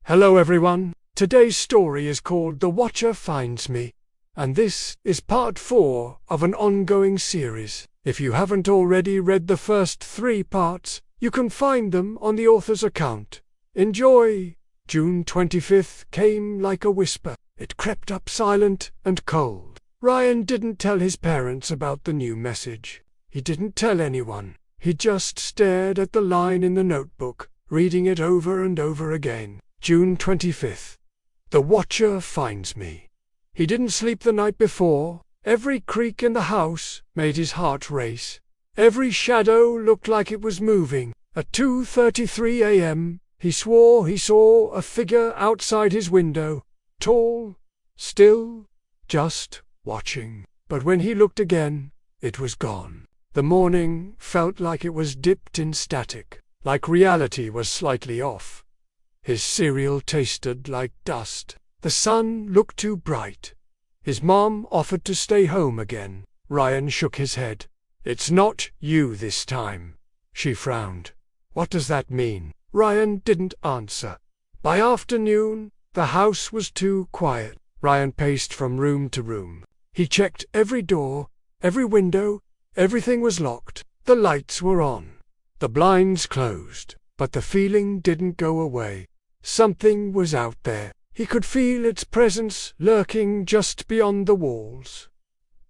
Hello everyone, today's story is called The Watcher Finds Me, and this is part 4 of an ongoing series. If you haven't already read the first 3 parts, you can find them on the author's account. Enjoy! June 25th came like a whisper. It crept up silent and cold. Ryan didn't tell his parents about the new message. He didn't tell anyone. He just stared at the line in the notebook, reading it over and over again. June 25th. The Watcher finds me. He didn't sleep the night before. Every creak in the house made his heart race. Every shadow looked like it was moving. At 2:33 a.m., he swore he saw a figure outside his window, tall, still, just watching. But when he looked again, it was gone. The morning felt like it was dipped in static, like reality was slightly off. His cereal tasted like dust. The sun looked too bright. His mom offered to stay home again. Ryan shook his head. "It's not you this time." She frowned. "What does that mean?" Ryan didn't answer. By afternoon, the house was too quiet. Ryan paced from room to room. He checked every door, every window. Everything was locked. The lights were on. The blinds closed. But the feeling didn't go away. Something was out there. He could feel its presence lurking just beyond the walls.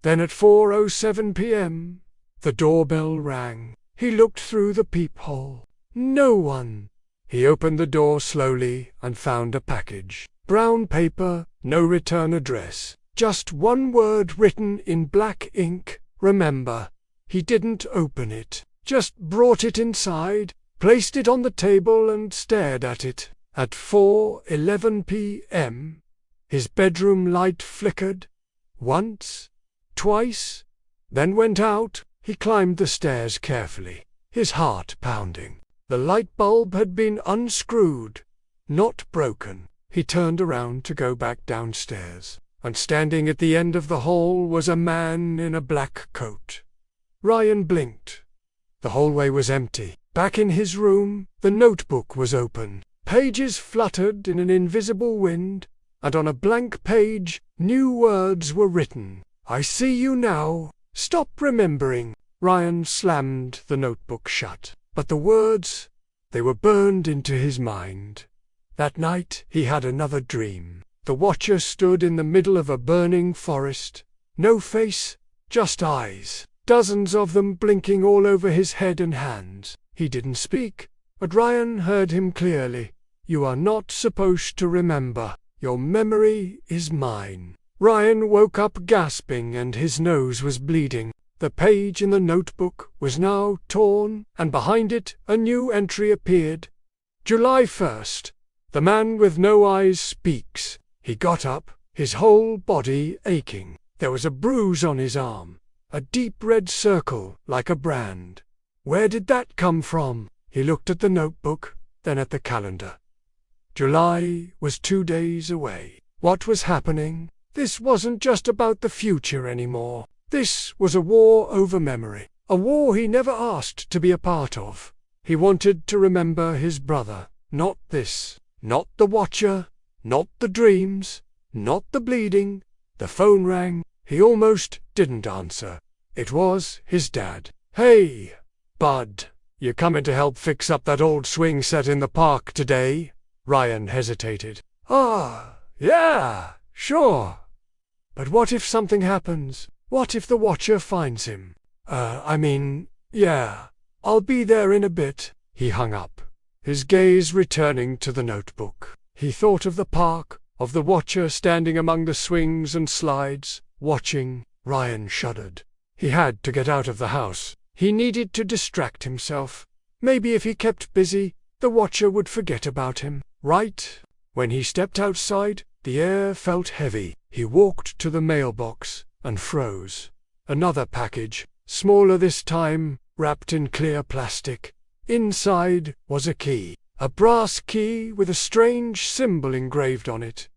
Then at 4:07 p.m., the doorbell rang. He looked through the peephole. No one. He opened the door slowly and found a package. Brown paper, no return address. Just one word written in black ink: remember. He didn't open it. Just brought it inside, placed it on the table and stared at it. At 4:11 p.m., his bedroom light flickered. Once, twice, then went out. He climbed the stairs carefully, his heart pounding. The light bulb had been unscrewed, not broken. He turned around to go back downstairs, and standing at the end of the hall was a man in a black coat. Ryan blinked. The hallway was empty. Back in his room, the notebook was open. Pages fluttered in an invisible wind, and on a blank page, new words were written. "I see you now. Stop remembering." Ryan slammed the notebook shut. But the words, they were burned into his mind. That night, he had another dream. The Watcher stood in the middle of a burning forest. No face, just eyes. Dozens of them blinking all over his head and hands. He didn't speak, but Ryan heard him clearly. "You are not supposed to remember. Your memory is mine." Ryan woke up gasping and his nose was bleeding. The page in the notebook was now torn, and behind it a new entry appeared. July 1st. The man with no eyes speaks. He got up, his whole body aching. There was a bruise on his arm, a deep red circle like a brand. Where did that come from? He looked at the notebook, then at the calendar. July was 2 days away. What was happening? This wasn't just about the future anymore. This was a war over memory, a war he never asked to be a part of. He wanted to remember his brother, not this, not the Watcher, not the dreams, not the bleeding. The phone rang. He almost didn't answer. It was his dad. "Hey, bud, you coming to help fix up that old swing set in the park today?" Ryan hesitated. Yeah, sure. But what if something happens? What if the Watcher finds him? Yeah, I'll be there in a bit." He hung up, his gaze returning to the notebook. He thought of the park, of the Watcher standing among the swings and slides, watching. Ryan shuddered. He had to get out of the house. He needed to distract himself. Maybe if he kept busy, the Watcher would forget about him. Right when he stepped outside, the air felt heavy. He walked to the mailbox and froze. Another package, smaller this time, wrapped in clear plastic. Inside was a key, a brass key with a strange symbol engraved on it.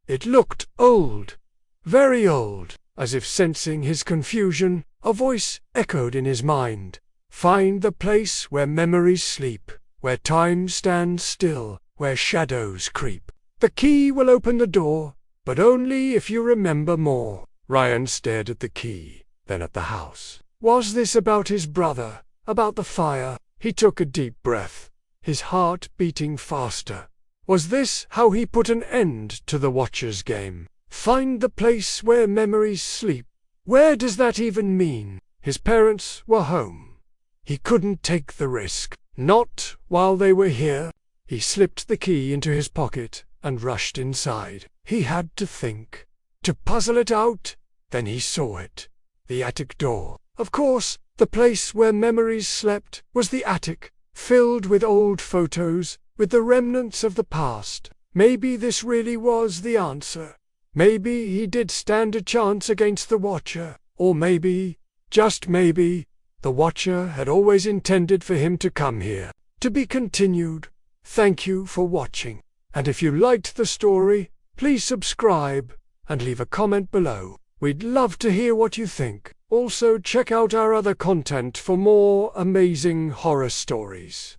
It looked old, very old. As if sensing his confusion, a voice echoed in his mind. "Find the place where memories sleep, where time stands still, where shadows creep. The key will open the door, but only if you remember more. Ryan stared at the key, then at the house. Was this about his brother, about the fire? He took a deep breath, his heart beating faster. Was this how he put an end to the Watcher's game? Find the place where memories sleep. Where does that even mean? His parents were home. He couldn't take the risk. Not while they were here. He slipped the key into his pocket and rushed inside. He had to think, to puzzle it out. Then he saw it. The attic door. Of course, the place where memories slept was the attic, filled with old photos, with the remnants of the past. Maybe this really was the answer. Maybe he did stand a chance against the Watcher. Or maybe, just maybe, the Watcher had always intended for him to come here. To be continued. Thank you for watching. And if you liked the story, please subscribe and leave a comment below. We'd love to hear what you think. Also check out our other content for more amazing horror stories.